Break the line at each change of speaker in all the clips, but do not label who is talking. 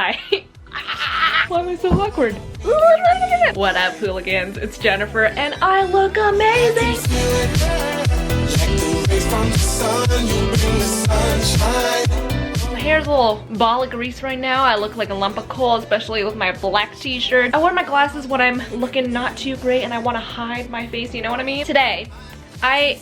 Hi. Why am I so awkward? What up, hooligans? It's Jennifer, and I look amazing! My hair's a little ball of grease right now. I look like a lump of coal, especially with my black t-shirt. I wear my glasses when I'm looking not too great and I want to hide my face, you know what I mean? Today, I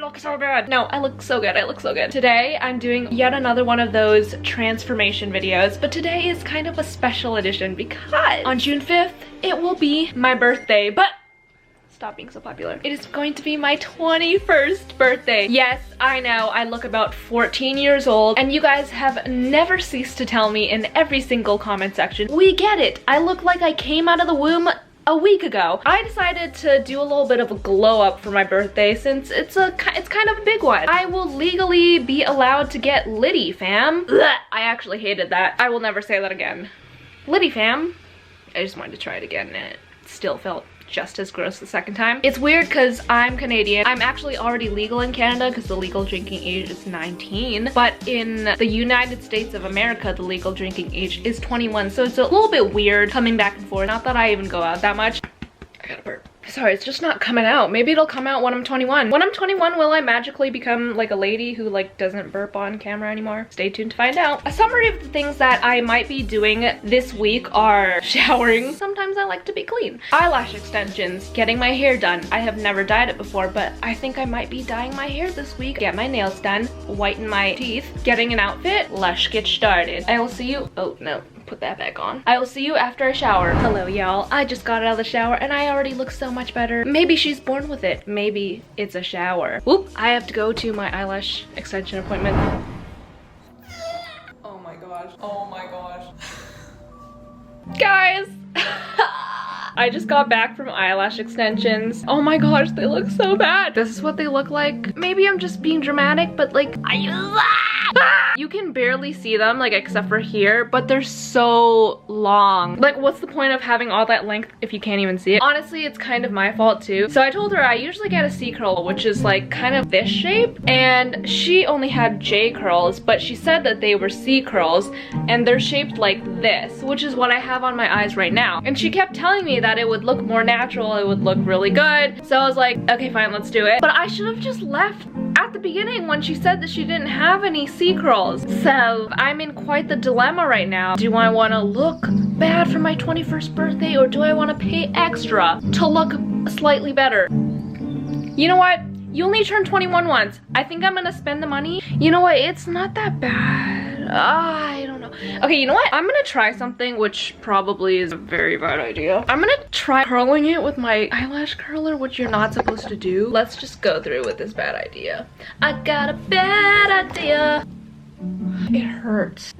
look so bad. No, I look so good. I look so good. Today, I'm doing yet another one of those transformation videos, but today is kind of a special edition because on June 5th, it will be my birthday, but stop being so popular. It is going to be my 21st birthday. Yes, I know, I look about 14 years old, and you guys have never ceased to tell me in every single comment section, we get it. I look like I came out of the womb a week ago. I decided to do a little bit of a glow up for my birthday since it's kind of a big one. I will legally be allowed to get litty, fam. Ugh, I actually hated that. I will never say that again. Litty, fam. I just wanted to try it again and it still felt just as gross the second time. It's weird because I'm Canadian. I'm actually already legal in Canada because the legal drinking age is 19. But in the United States of America, the legal drinking age is 21. So it's a little bit weird coming back and forth. Not that I even go out that much. I gotta burp. Sorry, it's just not coming out. Maybe it'll come out when I'm 21. When I'm 21, will I magically become like a lady who like doesn't burp on camera anymore? Stay tuned to find out. A summary of the things that I might be doing this week are showering. Sometimes I like to be clean. Eyelash extensions, getting my hair done. I have never dyed it before, but I think I might be dyeing my hair this week. Get my nails done, whiten my teeth, getting an outfit. Let's get started. I will see you. Oh no. Put that back on. I will see you after I shower. Hello, y'all. I just got out of the shower and I already look so much better. Maybe she's born with it. Maybe it's a shower. Whoop, I have to go to my eyelash extension appointment. Oh my gosh. Oh my gosh. Guys. I just got back from eyelash extensions. Oh my gosh, they look so bad. This is what they look like. Maybe I'm just being dramatic, but like, you can barely see them, like except for here, but they're so long. Like, what's the point of having all that length if you can't even see it? Honestly, it's kind of my fault too. So I told her I usually get a C curl, which is like kind of this shape, and she only had J curls, but she said that they were C curls, and they're shaped like this, which is what I have on my eyes right now. And she kept telling me that it would look more natural, it would look really good. So I was like, okay, fine, let's do it. But I should have just left at the beginning when she said that she didn't have any C curls. So I'm in quite the dilemma right now. Do I want to look bad for my 21st birthday, or do I want to pay extra to look slightly better? You know what? You only turn 21 once. I think I'm gonna spend the money. You know what? It's not that bad. I don't know. Okay, you know what? I'm gonna try something which probably is a very bad idea. I'm gonna try curling it with my eyelash curler, which you're not supposed to do. Let's just go through with this bad idea. I got a bad idea. It hurts.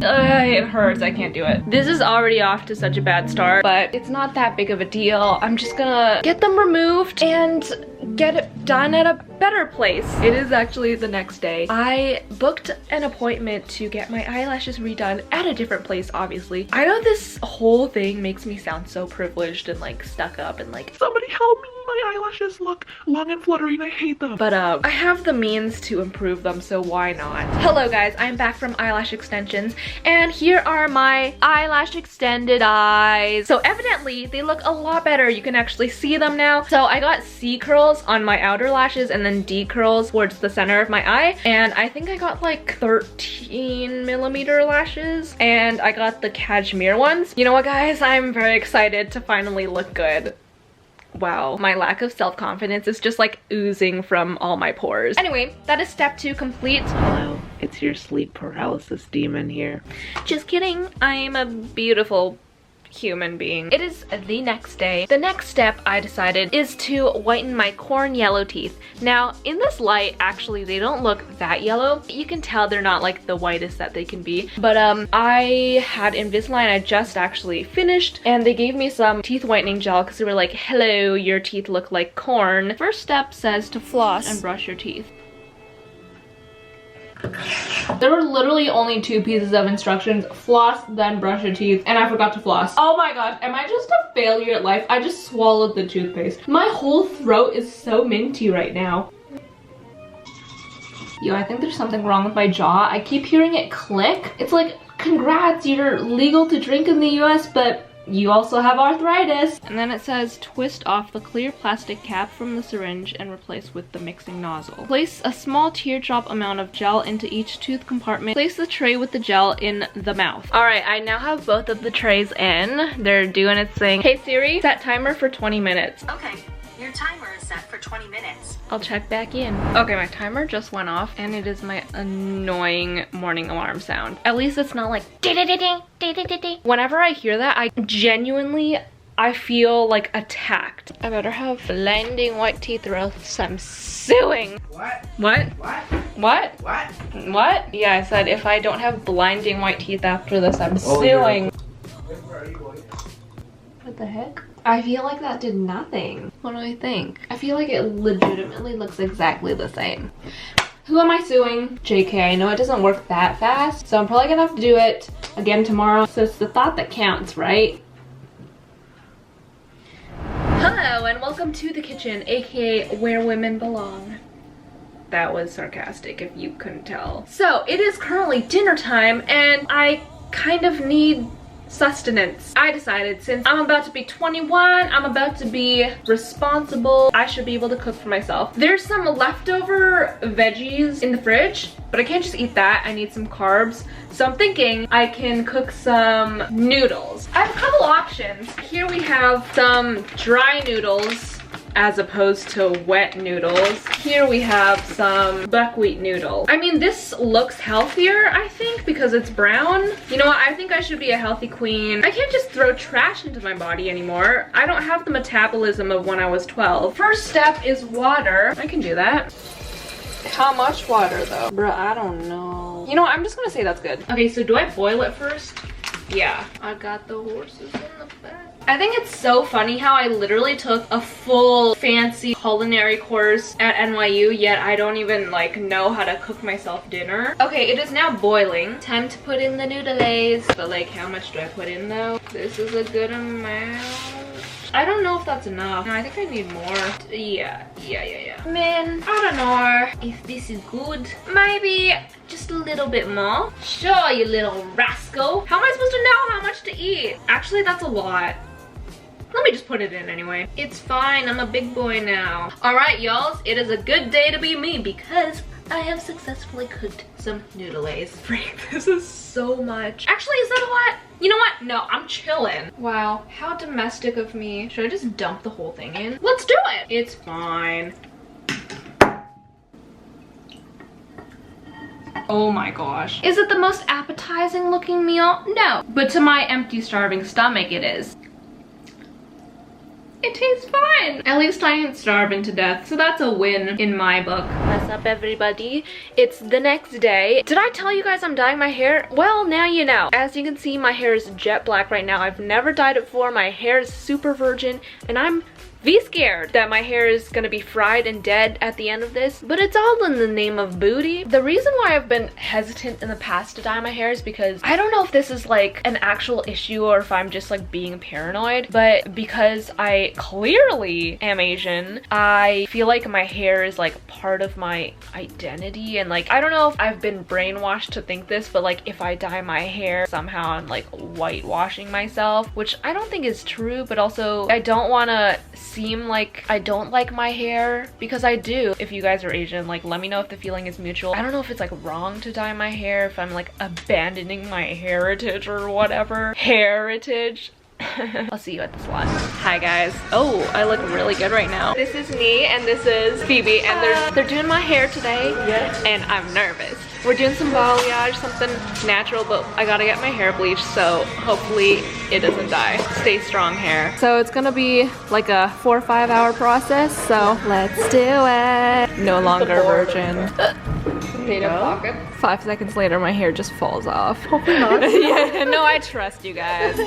It hurts. I can't do it. This is already off to such a bad start, but it's not that big of a deal. I'm just gonna get them removed and get it done at a better place. It is actually the next day. I booked an appointment to get my eyelashes redone at a different place, obviously. I know this whole thing makes me sound so privileged and like stuck up and like, somebody help me, my eyelashes look long and fluttery and I hate them. But I have the means to improve them, so why not? Hello guys, I'm back from eyelash extensions and here are my eyelash extended eyes. So evidently they look a lot better. You can actually see them now. So I got C curls on my outer lashes and then D curls towards the center of my eye, and I think I got like 13mm lashes, and I got the cashmere ones. You know what guys, I'm very excited to finally look good. Wow, my lack of self-confidence is just like oozing from all my pores. Anyway, that is step 2 complete. Hello, it's your sleep paralysis demon here. Just kidding, I'm a beautiful human being. It is the next day. The next step I decided is to whiten my corn yellow teeth. Now in this light, actually they don't look that yellow. You can tell they're not like the whitest that they can be, but I had Invisalign. I just actually finished and they gave me some teeth whitening gel because they were like, hello, your teeth look like corn. First step says to floss and brush your teeth. There were literally only 2 pieces of instructions: floss, then brush your teeth, and I forgot to floss. Oh my gosh, am I just a failure at life? I just swallowed the toothpaste. My whole throat is so minty right now. Yo, I think there's something wrong with my jaw. I keep hearing it click. It's like congrats, you're legal to drink in the US, but you also have arthritis. And then it says, twist off the clear plastic cap from the syringe and replace with the mixing nozzle. Place a small teardrop amount of gel into each tooth compartment. Place the tray with the gel in the mouth. All right, I now have both of the trays in. They're doing its thing. Hey Siri, set timer for 20 minutes.
Okay, your timer is set for 20 minutes.
I'll check back in. Okay, my timer just went off and it is my annoying morning alarm sound. At least it's not like whenever I hear that, I feel like attacked. I better have blinding white teeth or else I'm suing.
What?
What?
What?
What?
What?
What? Yeah, I said if I don't have blinding white teeth after this, I'm suing.
Where are you going?
What the heck? I feel like that did nothing. What do I think? I feel like it legitimately looks exactly the same. Who am I suing? JK, I know it doesn't work that fast, so I'm probably gonna have to do it again tomorrow. So it's the thought that counts, right? Hello and welcome to the kitchen, aka where women belong. That was sarcastic if you couldn't tell. So it is currently dinner time and I kind of need sustenance. I decided since I'm about to be 21, I'm about to be responsible, I should be able to cook for myself. There's some leftover veggies in the fridge, but I can't just eat that. I need some carbs. So I'm thinking I can cook some noodles. I have a couple options. Here we have some dry noodles as opposed to wet noodles. Here we have some buckwheat noodle. I mean, this looks healthier, I think, because it's brown. You know what? I think I should be a healthy queen. I can't just throw trash into my body anymore. I don't have the metabolism of when I was 12. First step is water. I can do that. How much water though? Bruh, I don't know. You know what? I'm just gonna say that's good. Okay, so do I boil it first? Yeah. I got the horses in the back. I think it's so funny how I literally took a full fancy culinary course at NYU, yet I don't even like know how to cook myself dinner. Okay, it is now boiling. Time to put in the noodles. But like, how much do I put in though? This is a good amount. I don't know if that's enough. No, I think I need more. Yeah. Man, I don't know if this is good. Maybe just a little bit more. Sure, you little rascal. How am I supposed to know how much to eat? Actually, that's a lot. Let me just put it in anyway. It's fine, I'm a big boy now. All right, y'all, it is a good day to be me because I have successfully cooked some noodles. Freak, this is so much. Actually, is that a lot? You know what? No, I'm chilling. Wow, how domestic of me. Should I just dump the whole thing in? Let's do it. It's fine. Oh my gosh. Is it the most appetizing looking meal? No, but to my empty, starving stomach, it is. It tastes fine. At least I ain't starving to death, so that's a win in my book. What's up, everybody? It's the next day. Did I tell you guys I'm dyeing my hair? Well, now you know. As you can see, my hair is jet black right now. I've never dyed it before. My hair is super virgin, and I'm scared that my hair is gonna be fried and dead at the end of this, but it's all in the name of booty. The reason why I've been hesitant in the past to dye my hair is because I don't know if this is like an actual issue or if I'm just like being paranoid, but because I clearly am Asian, I feel like my hair is like part of my identity, and like I don't know if I've been brainwashed to think this, but like if I dye my hair somehow I'm like whitewashing myself, which I don't think is true, but also I don't want to seem like I don't like my hair, because I do. If you guys are Asian, like let me know if the feeling is mutual. I don't know if it's like wrong to dye my hair, if I'm like abandoning my heritage or whatever. Heritage. I'll see you at the salon. Hi guys. Oh, I look really good right now. This is me and this is Phoebe, and they're doing my hair today. Yes. And I'm nervous. We're doing some balayage, something natural, but I gotta get my hair bleached, so hopefully it doesn't die. Stay strong hair. So it's gonna be like a 4 or 5 hour process, so let's do it. No longer virgin. Potato pocket. 5 seconds later, my hair just falls off. Hopefully not. Yeah, no, I trust you guys.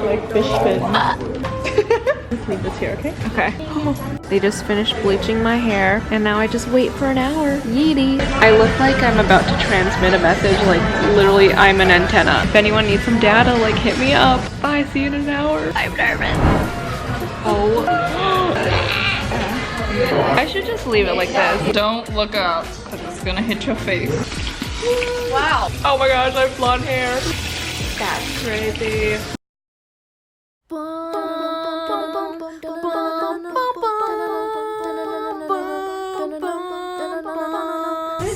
Like fish fins.
leave this here, okay? Okay. They just finished bleaching my hair and now I just wait for an hour. Yeety. I look like I'm about to transmit a message, like literally I'm an antenna. If anyone needs some data, like hit me up. Bye, see you in an hour. I'm nervous. Oh. I should just leave it like this. Don't look up, because it's gonna hit your face. Wow. Oh my gosh, I have blonde hair. That's crazy.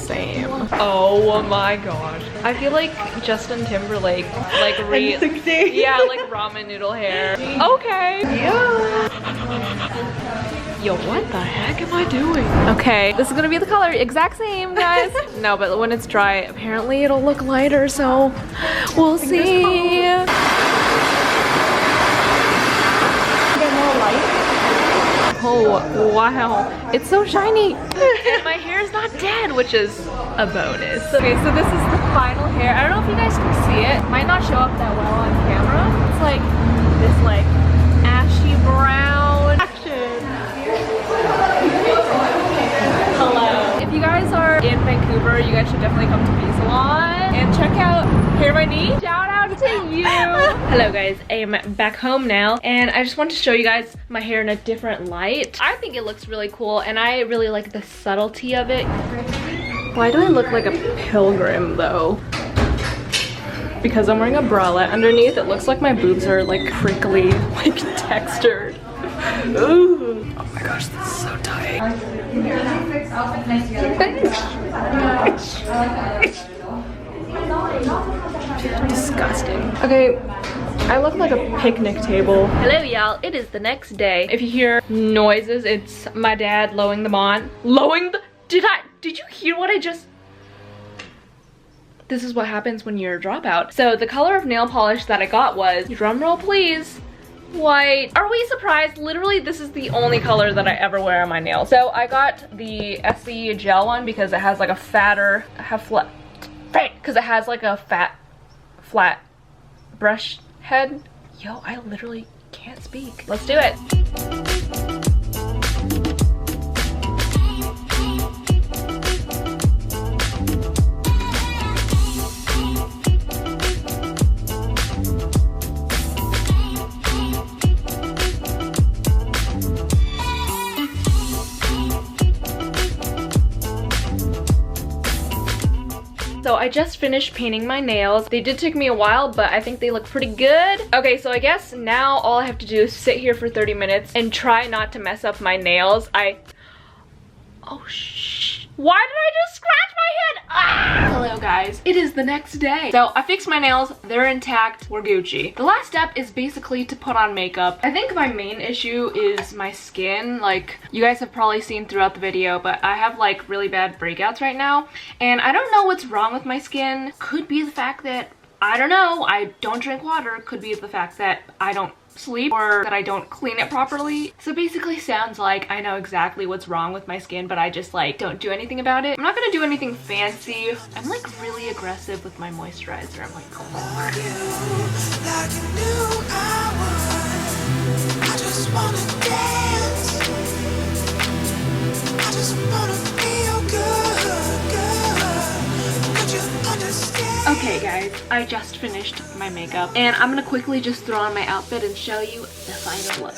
Same. Oh my gosh. I feel like Justin Timberlake, like yeah, like ramen noodle hair. Okay. Yeah. Yo, what the heck am I doing? Okay, this is gonna be the color, exact same, guys. No, but when it's dry, apparently it'll look lighter, so we'll see. Get more light. Oh, wow. It's so shiny. And my hair is not dead, which is a bonus. Okay, so this is the final hair. I don't know if you guys can see it. Might not show up that well on camera. It's like this like ashy brown action. Hello. If you guys are in Vancouver, you guys should definitely come to B Salon and check out Hair by Knee. Shout out to you. Hello guys, I am back home now and I just want to show you guys my hair in a different light. I think it looks really cool and I really like the subtlety of it. Why do I look like a pilgrim though? Because I'm wearing a bralette underneath. It looks like my boobs are like crinkly, like textured. Ooh. Oh my gosh, this is so tight. Disgusting. Okay, I look like a picnic table. Hello y'all, it is the next day. If you hear noises, it's my dad lowing them on. Did you hear what I just... This is what happens when you're a dropout. So the color of nail polish that I got was, drum roll please, white. Are we surprised? Literally, this is the only color that I ever wear on my nails. So I got the SE gel one because it has like a fatter, because it has like a flat brush head. Yo, I literally can't speak. Let's do it. So I just finished painting my nails. They did take me a while, but I think they look pretty good. Okay, so I guess now all I have to do is sit here for 30 minutes and try not to mess up my nails. Oh shh. Why did I just scratch my head? Ah! Hello guys, it is the next day. So I fixed my nails, they're intact, we're Gucci. The last step is basically to put on makeup. I think my main issue is my skin. Like, you guys have probably seen throughout the video, but I have like really bad breakouts right now. And I don't know what's wrong with my skin. Could be the fact that, I don't know, I don't drink water. Could be the fact that I don't sleep or that I don't clean it properly. So basically sounds like I know exactly what's wrong with my skin, but I just like don't do anything about it. I'm not gonna do anything fancy. I'm like really aggressive with my moisturizer. I'm like, oh my Okay guys, I just finished my makeup and I'm gonna quickly just throw on my outfit and show you the final look.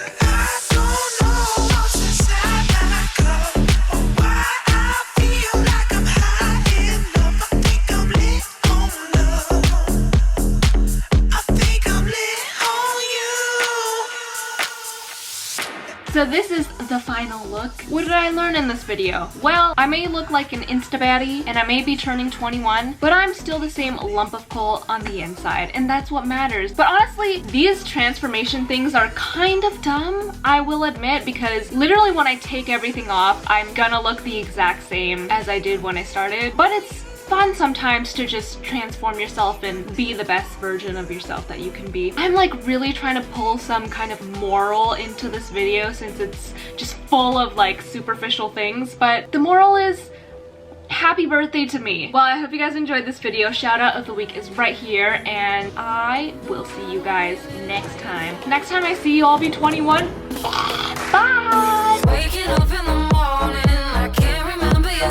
So this is the final look. What did I learn in this video? Well, I may look like an Insta-baddie and I may be turning 21, but I'm still the same lump of coal on the inside, and that's what matters. But honestly, these transformation things are kind of dumb, I will admit, because literally when I take everything off, I'm gonna look the exact same as I did when I started. But it's fun sometimes to just transform yourself and be the best version of yourself that you can be. I'm like really trying to pull some kind of moral into this video since it's just full of like superficial things, but the moral is happy birthday to me. Well, I hope you guys enjoyed this video. Shout out of the week is right here, and I will see you guys next time. Next time I see you, I'll be 21. Bye!
Waking up in the morning, I can't remember your